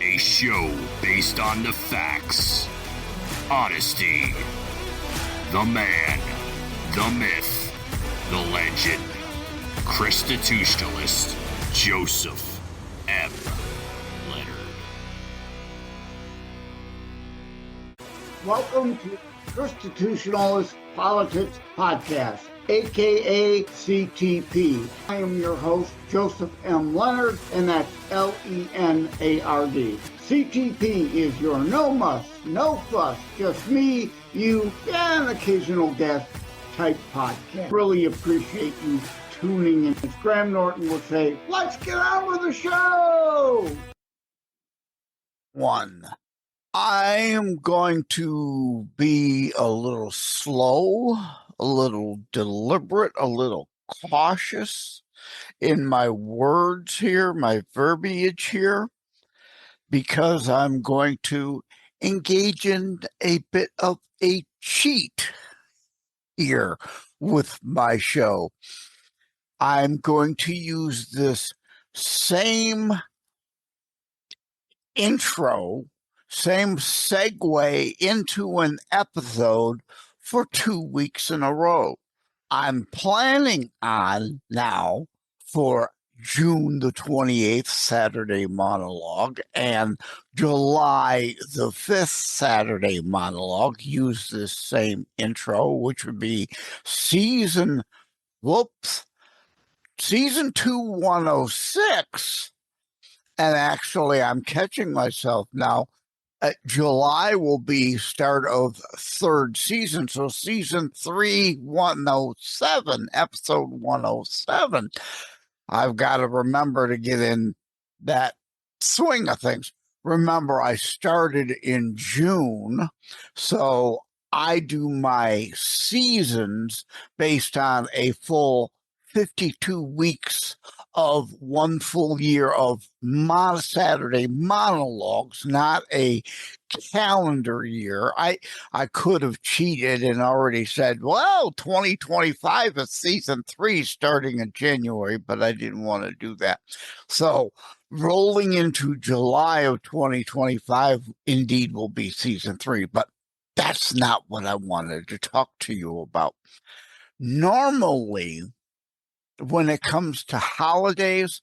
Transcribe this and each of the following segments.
A show based on the facts, honesty, the man, the myth, the legend, Constitutionalist Joseph M. Leonard. Welcome to Constitutionalist Politics Podcast, aka CTP. I am your host, Joseph M. Leonard, and that's Leonard. CTP is your no muss, no fuss, just me, you, and occasional guest type podcast. Really appreciate you tuning in. As Graham Norton would say, let's get on with the show! I am going to be a little slow, a little deliberate, a little cautious in my words here, my verbiage here, because I'm going to engage in a bit of a cheat here with my show. I'm going to use this same intro, same segue into an episode for 2 weeks in a row. I'm planning on now for June the 28th Saturday monologue and July the 5th Saturday monologue use this same intro, which would be season 2, 106. And actually, I'm catching myself now. July will be start of third season. So season 3, 107, episode 107. I've got to remember to get in that swing of things. Remember, I started in June, so I do my seasons based on a full 52 weeks of one full year of Saturday monologues, not a calendar year. I could have cheated and already said, well, 2025 is season 3 starting in January, but I didn't want to do that. So rolling into July of 2025 indeed will be season 3, but that's not what I wanted to talk to you about. Normally, when it comes to holidays,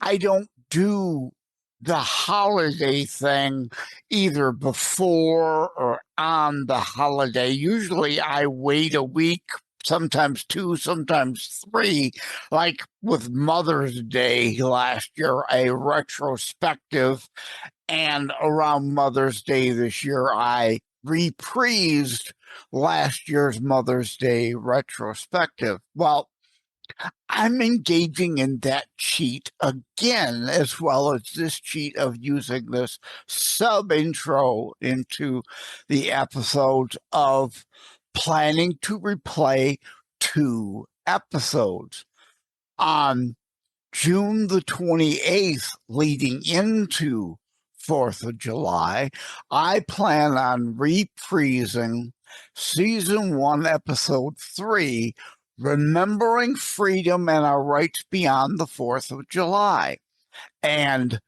I don't do the holiday thing either before or on the holiday. Usually I wait a week, sometimes 2, sometimes 3, like with Mother's Day last year, a retrospective, and around Mother's Day this year, I reprised last year's Mother's Day retrospective. Well, I'm engaging in that cheat again, as well as this cheat of using this sub-intro into the episodes of planning to replay 2 episodes. On June the 28th, leading into 4th of July, I plan on reprising Season 1, Episode 3, Remembering Freedom and Our Rights Beyond the 4th of July. And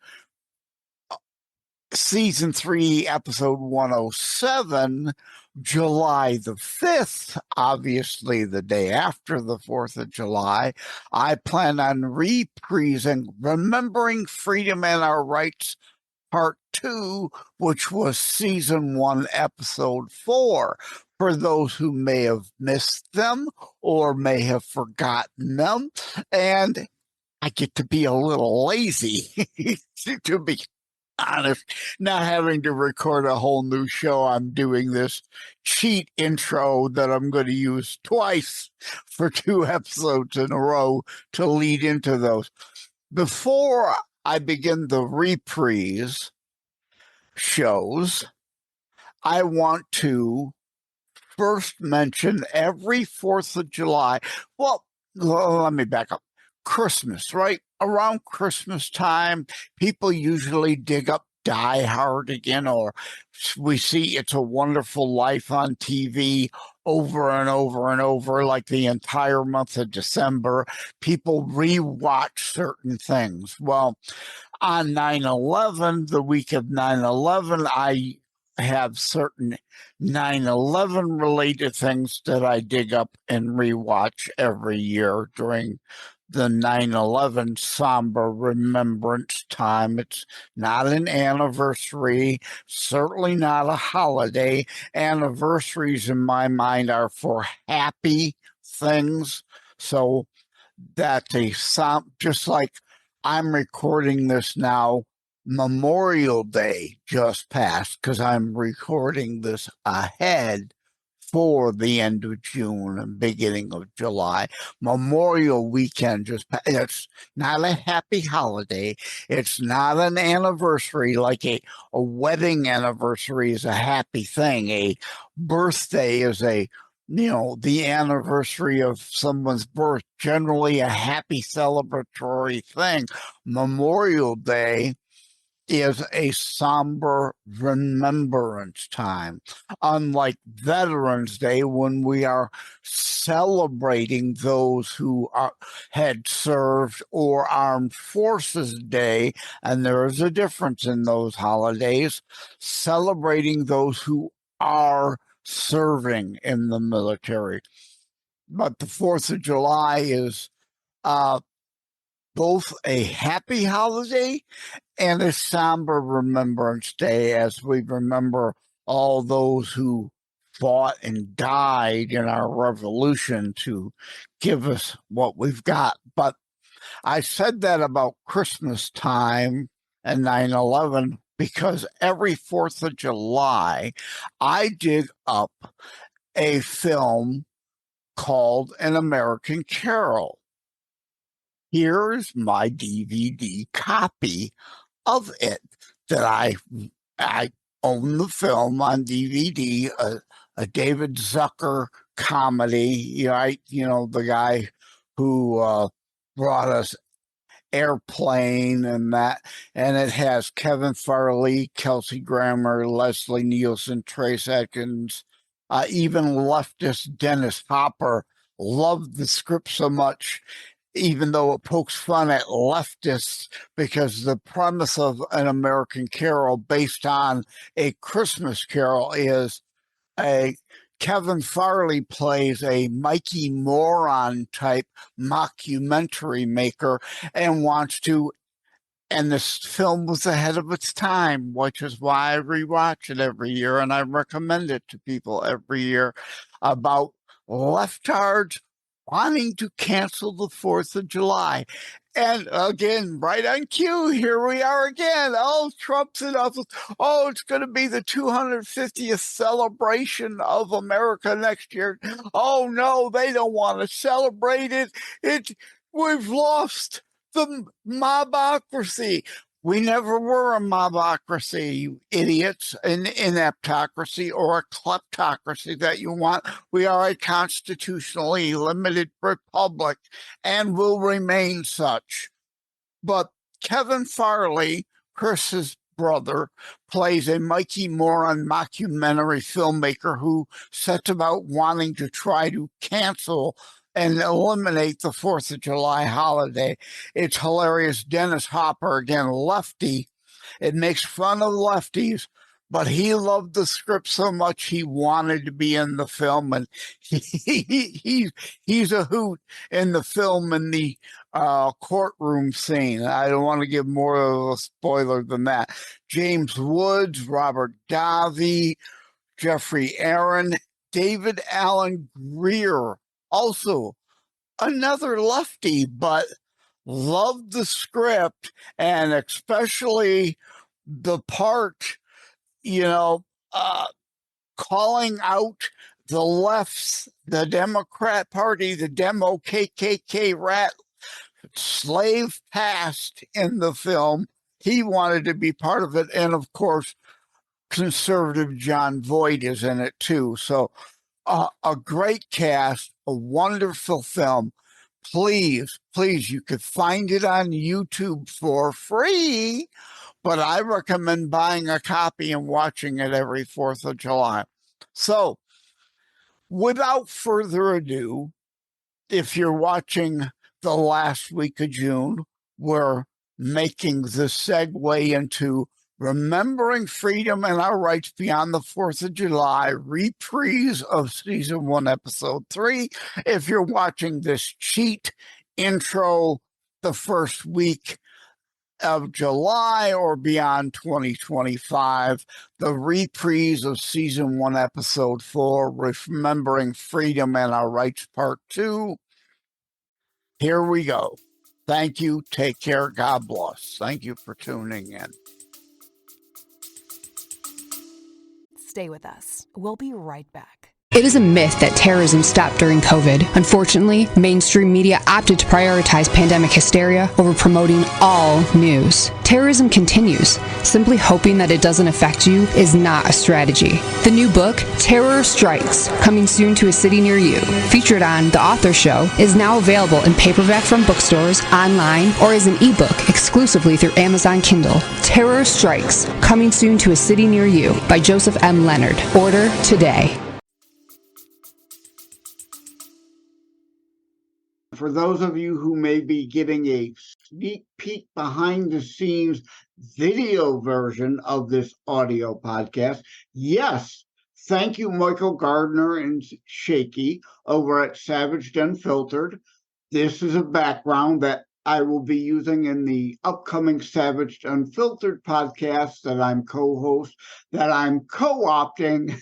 Season 3, Episode 107, July the 5th, obviously the day after the 4th of July, I plan on reprising Remembering Freedom and Our Rights Part 2, which was Season 1, Episode 4. For those who may have missed them or may have forgotten them. And I get to be a little lazy, to be honest, not having to record a whole new show. I'm doing this cheat intro that I'm going to use twice for 2 episodes in a row to lead into those. Before I begin the reprise shows, I want to first mention every 4th of July. Well, let me back up. Christmas, right? Around Christmas time, people usually dig up Die Hard again, or we see It's a Wonderful Life on TV over and over and over, like the entire month of December. People rewatch certain things. Well, On 9/11, the week of 9/11, I have certain 9/11 related things that I dig up and rewatch every year during the 9/11 somber remembrance time. It's not an anniversary, certainly not a holiday. Anniversaries in my mind are for happy things. So that just like I'm recording this now, Memorial Day just passed because I'm recording this ahead for the end of June and beginning of July. Memorial weekend just passed. It's not a happy holiday. It's not an anniversary like a wedding anniversary is a happy thing. A birthday is the anniversary of someone's birth, generally a happy celebratory thing. Memorial Day is a somber remembrance time. Unlike Veterans Day, when we are celebrating those who had served, or Armed Forces Day, and there is a difference in those holidays, celebrating those who are serving in the military. But the 4th of July is both a happy holiday and a somber remembrance day, as we remember all those who fought and died in our revolution to give us what we've got. But I said that about Christmas time and 9/11 because every 4th of July, I dig up a film called An American Carol. Here's my DVD copy of it that I own the film on DVD, a David Zucker comedy. The guy who brought us Airplane and that, and it has Kevin Farley, Kelsey Grammer, Leslie Nielsen, Trace Atkins, even leftist Dennis Hopper loved the script so much, even though it pokes fun at leftists, because the premise of An American Carol based on A Christmas Carol is Kevin Farley plays a Mikey Moron type mockumentary maker and this film was ahead of its time, which is why I rewatch it every year and I recommend it to people every year, about leftards wanting to cancel the 4th of July. And again, right on cue, here we are again. Oh, Trump's in office. Oh, it's going to be the 250th celebration of America next year. Oh, no, they don't want to celebrate it. We've lost the mobocracy. We never were a mobocracy, you idiots, an ineptocracy or a kleptocracy that you want. We are a constitutionally limited republic and will remain such. But Kevin Farley, Chris's brother, plays a Mikey Moron mockumentary filmmaker who sets about wanting to try to cancel and eliminate the 4th of July holiday. It's hilarious. Dennis Hopper, again, lefty. It makes fun of lefties, but he loved the script so much he wanted to be in the film, and he's a hoot in the film in the courtroom scene. I don't want to give more of a spoiler than that. James Woods, Robert Davi, Jeffrey Aaron, David Allen Greer, also another lefty, but loved the script and especially the part, calling out the left's, the Democrat Party, the Demo KKK rat slave past in the film. He wanted to be part of it. And of course, conservative John Voight is in it too. So a great cast, a wonderful film. Please, you could find it on YouTube for free, but I recommend buying a copy and watching it every 4th of July. So, without further ado, if you're watching the last week of June, we're making the segue into Remembering Freedom and Our Rights Beyond the 4th of July, reprise of Season 1, Episode 3. If you're watching this cheat intro the first week of July or beyond 2025, the reprise of Season 1, Episode 4, Remembering Freedom and Our Rights, Part 2. Here we go. Thank you. Take care. God bless. Thank you for tuning in. Stay with us. We'll be right back. It is a myth that terrorism stopped during COVID. Unfortunately, mainstream media opted to prioritize pandemic hysteria over promoting all news. Terrorism continues. Simply hoping that it doesn't affect you is not a strategy. The new book, Terror Strikes, coming soon to a city near you, featured on The Author Show, is now available in paperback from bookstores, online, or as an ebook exclusively through Amazon Kindle. Terror Strikes, coming soon to a city near you by Joseph M. Leonard. Order today. For those of you who may be getting a sneak peek behind the scenes video version of this audio podcast, yes, thank you, Michael Gardner and Shaky over at Savaged Unfiltered. This is a background that I will be using in the upcoming Savaged Unfiltered podcast that I'm co-host, that I'm co-opting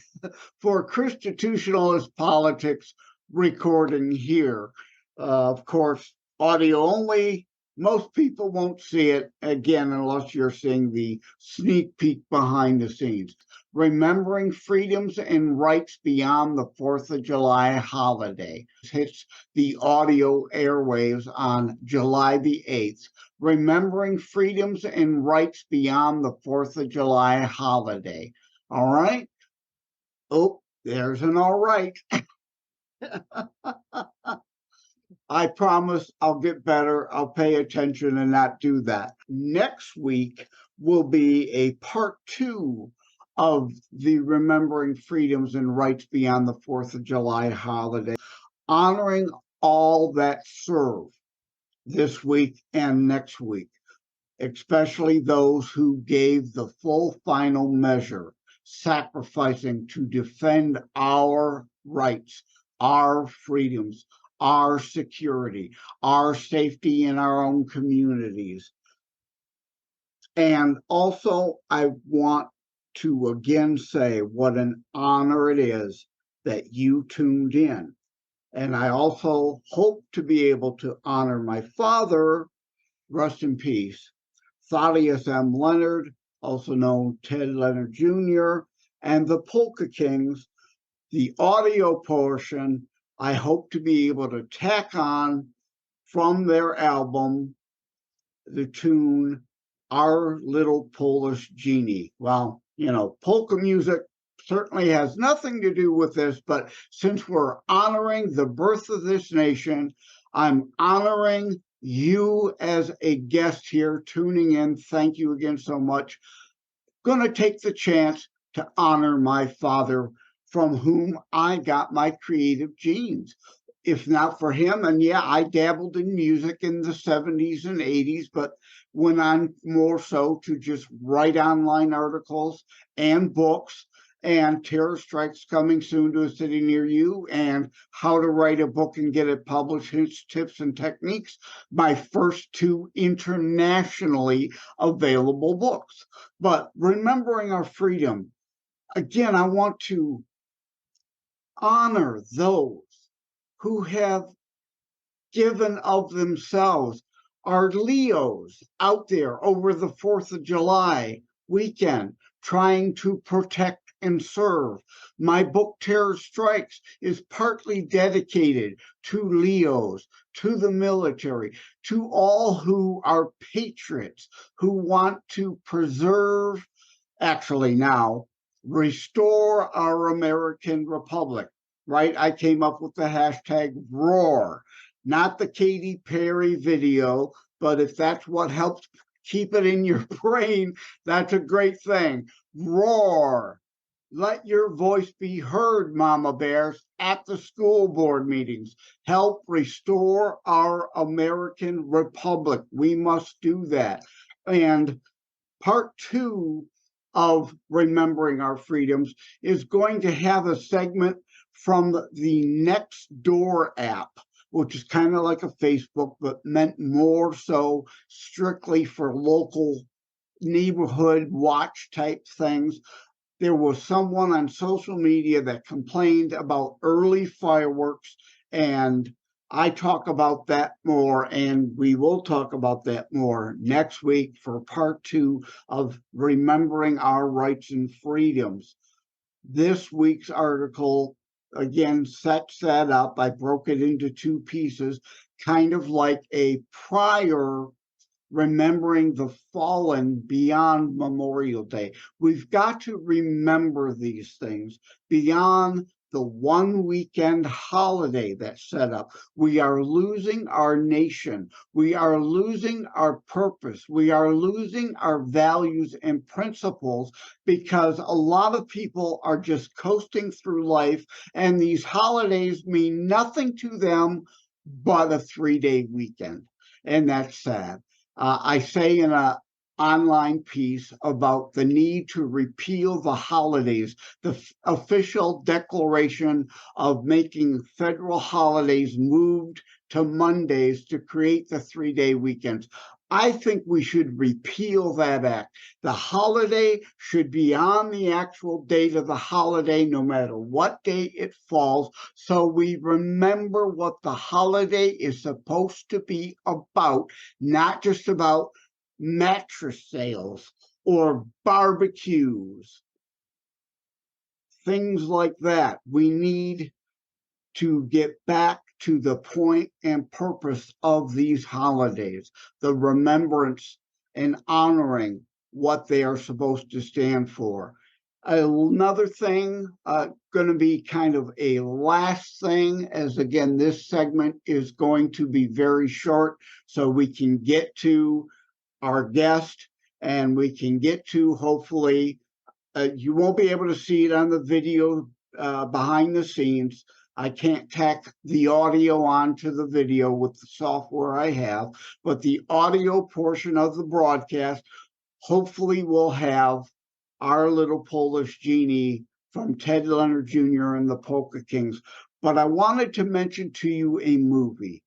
for Constitutionalist Politics recording here. Of course, audio only. Most people won't see it, again, unless you're seeing the sneak peek behind the scenes. Remembering Freedoms and Rights Beyond the 4th of July holiday. It hits the audio airwaves on July the 8th. Remembering Freedoms and Rights Beyond the 4th of July holiday. All right? Oh, there's an all right. I promise I'll get better. I'll pay attention and not do that. Next week will be a part 2 of the Remembering Freedoms and Rights Beyond the 4th of July holiday, honoring all that serve this week and next week, especially those who gave the full final measure, sacrificing to defend our rights, our freedoms, our security, our safety in our own communities. And also, I want to again say what an honor it is that you tuned in. And I also hope to be able to honor my father, rest in peace, Thaddeus M. Leonard, also known Ted Leonard Jr., and the Polka Kings. The audio portion I hope to be able to tack on from their album, the tune, Our Little Polish Genie. Well, you know, polka music certainly has nothing to do with this, but since we're honoring the birth of this nation, I'm honoring you as a guest here tuning in. Thank you again so much. Going to take the chance to honor my father, from whom I got my creative genes. If not for him, and yeah, I dabbled in music in the 70s and 80s, but went on more so to just write online articles and books, and Terror Strikes coming soon to a city near you, and how to write a book and get it published, hints, tips, and techniques, my first 2 internationally available books. But remembering our freedom, again, I want to honor those who have given of themselves. Our Leos out there over the 4th of July weekend trying to protect and serve. My book, Terror Strikes, is partly dedicated to Leos, to the military, to all who are patriots, who want to preserve, actually now, restore our American Republic, right? I came up with the hashtag ROAR, not the Katy Perry video, but if that's what helps keep it in your brain, that's a great thing. ROAR, Let your voice be heard, Mama Bears, at the school board meetings. Help restore our American Republic. We must do that. And part 2 of Remembering Our Freedoms is going to have a segment from the Nextdoor app, which is kind of like a Facebook, but meant more so strictly for local neighborhood watch type things. There was someone on social media that complained about early fireworks, and I talk about that more, and we will talk about that more next week for part 2 of Remembering Our Rights and Freedoms. This week's article, again, sets that up. I broke it into 2 pieces, kind of like a prior remembering the fallen beyond Memorial Day. We've got to remember these things beyond the one weekend holiday that's set up. We are losing our nation. We are losing our purpose. We are losing our values and principles because a lot of people are just coasting through life, and these holidays mean nothing to them but a 3-day weekend. And that's sad. I say in an online piece about the need to repeal the holidays, the official declaration of making federal holidays moved to Mondays to create the 3-day weekends. I think we should repeal that act. The holiday should be on the actual date of the holiday, no matter what day it falls, so we remember what the holiday is supposed to be about, not just about mattress sales or barbecues, things like that. We need to get back to the point and purpose of these holidays, the remembrance and honoring what they are supposed to stand for. Another thing, going to be kind of a last thing, as again, this segment is going to be very short, so we can get to our guest and we can get to, hopefully, you won't be able to see it on the video behind the scenes. I can't tack the audio onto the video with the software I have, but the audio portion of the broadcast hopefully will have our little Polish genie from Ted Leonard Jr. and the Polka Kings. But I wanted to mention to you a movie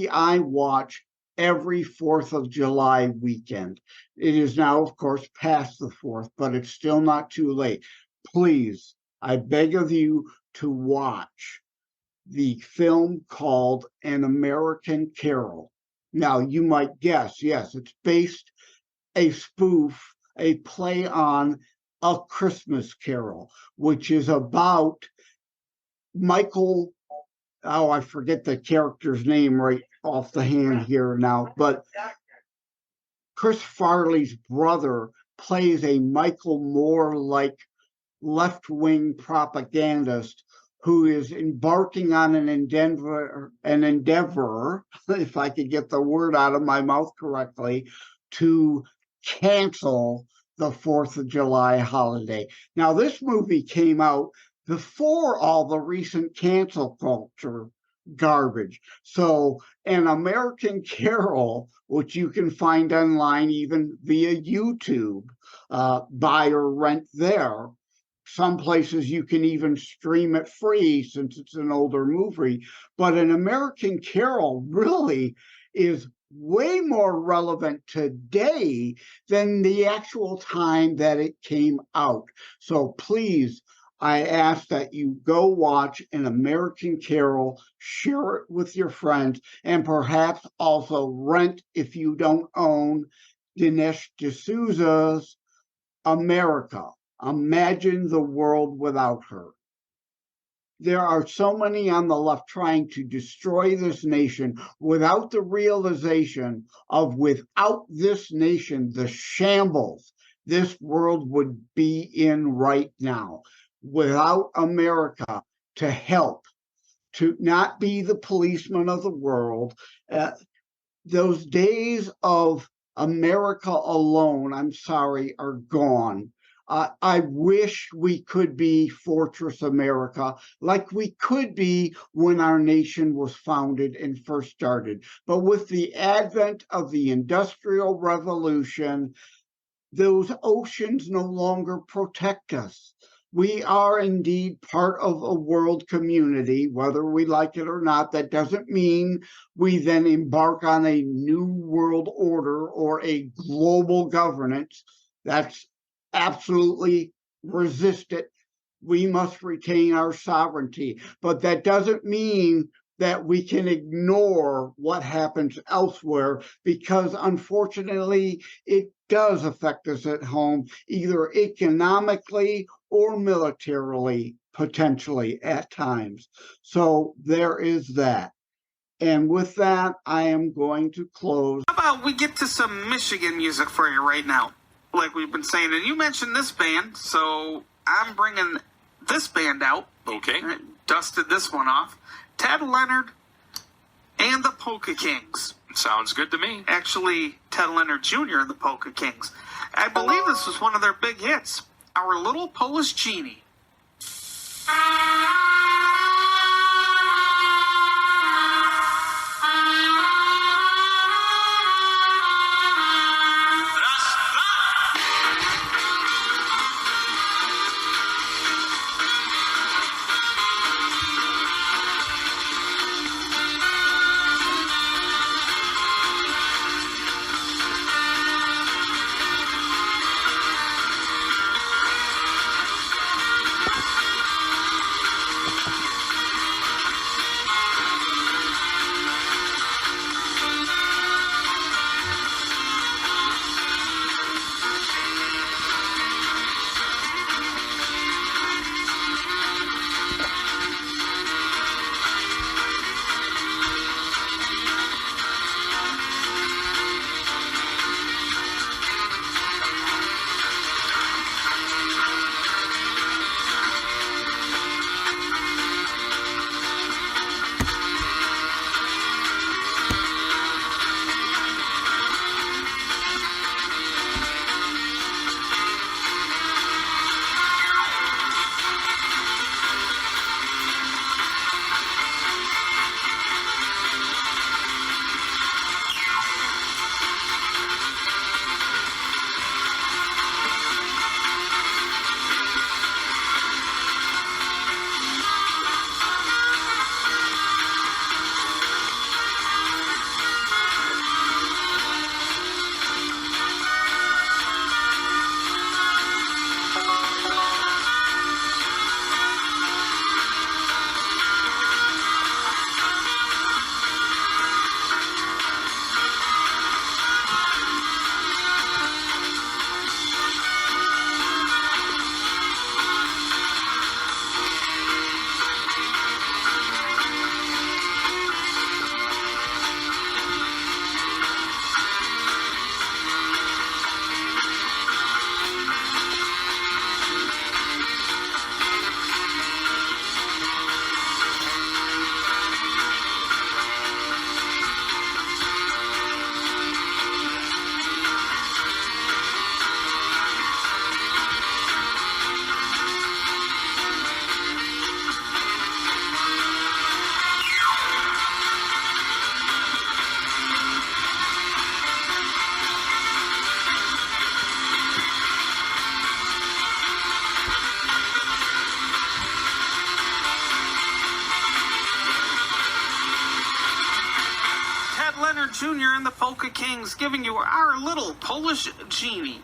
I watch every 4th of July weekend. It is now, of course, past the 4th, but it's still not too late. Please, I beg of you to watch the film called An American Carol. Now, you might guess, yes, it's based a spoof, a play on A Christmas Carol, which is about Michael, oh, I forget the character's name right off the hand here now, but Chris Farley's brother plays a Michael Moore-like left-wing propagandist who is embarking on an endeavor, if I could get the word out of my mouth correctly, to cancel the 4th of July holiday. Now, this movie came out before all the recent cancel culture garbage. So, An American Carol, which you can find online even via YouTube, buy or rent there. Some places you can even stream it free since it's an older movie. But An American Carol really is way more relevant today than the actual time that it came out. So please, I ask that you go watch An American Carol, share it with your friends, and perhaps also rent, if you don't own, Dinesh D'Souza's America. Imagine the world without her. There are so many on the left trying to destroy this nation without the realization of, without this nation, the shambles this world would be in right now. Without America to help, to not be the policeman of the world, those days of America alone, I'm sorry, are gone. I wish we could be Fortress America like we could be when our nation was founded and first started. But with the advent of the Industrial Revolution, those oceans no longer protect us. We are indeed part of a world community, whether we like it or not. That doesn't mean we then embark on a new world order or a global governance. That's absolutely resisted. We must retain our sovereignty. But that doesn't mean that we can ignore what happens elsewhere, because unfortunately, it does affect us at home, either economically or militarily, potentially at times. So there is that. And with that, I am going to close. How about we get to some Michigan music for you right now, like we've been saying. And you mentioned this band, so I'm bringing this band out. Okay. Dusted this one off. Ted Leonard and the Polka Kings. Sounds good to me. Actually, Ted Leonard Jr. and the Polka Kings. I believe this was one of their big hits. Our Little Polish Genie. Jr. and the Polka Kings giving you Our Little Polish Genie.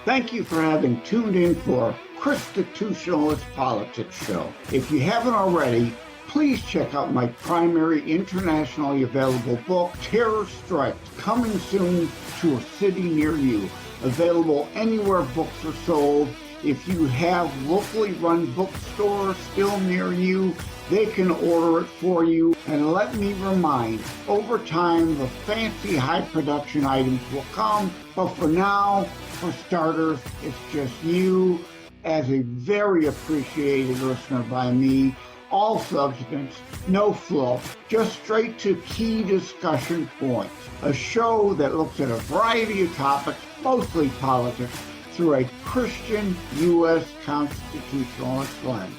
Thank you for having tuned in for Constitutionalist Politics Show. If you haven't already, please check out my primary internationally available book, Terror Strikes, coming soon to a city near you. Available anywhere books are sold. If you have locally run bookstores still near you, they can order it for you. And let me remind, over time, the fancy high production items will come. But for now, for starters, it's just you as a very appreciated listener by me. All substance, no fluff, just straight to key discussion points. A show that looks at a variety of topics, mostly politics, through a Christian U.S. constitutionalist lens.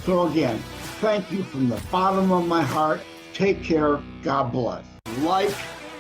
So again, thank you from the bottom of my heart. Take care. God bless. Like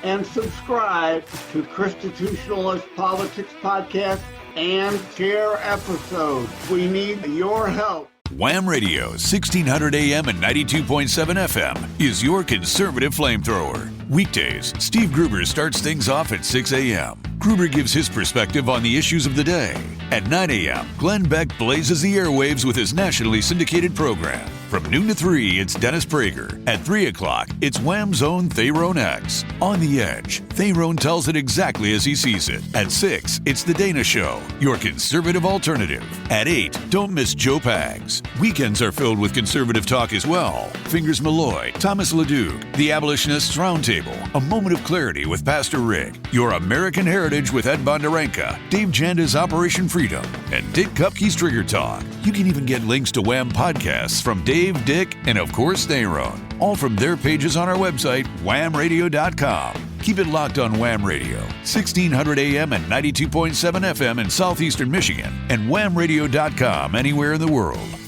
and subscribe to Constitutionalist Politics Podcast and share episodes. We need your help. Wham Radio, 1600 AM and 92.7 FM is your conservative flamethrower. Weekdays, Steve Gruber starts things off at 6 a.m. Gruber gives his perspective on the issues of the day. At 9 a.m., Glenn Beck blazes the airwaves with his nationally syndicated program. From noon to 3, it's Dennis Prager. At 3 o'clock, it's Wham's own Thayrone X. On the Edge, Thayrone tells it exactly as he sees it. At 6, it's The Dana Show, your conservative alternative. At 8, don't miss Joe Pags. Weekends are filled with conservative talk as well. Fingers Malloy, Thomas LeDuc, The Abolitionists Roundtable, A Moment of Clarity with Pastor Rick, Your American Heritage with Ed Bondarenka, Dave Janda's Operation Freedom, and Dick Kupke's Trigger Talk. You can even get links to Wham podcasts from Dave, Dick, and of course Thayrone, all from their pages on our website, whamradio.com. Keep it locked on Wham Radio, 1600 AM and 92.7 FM in southeastern Michigan, and whamradio.com anywhere in the world.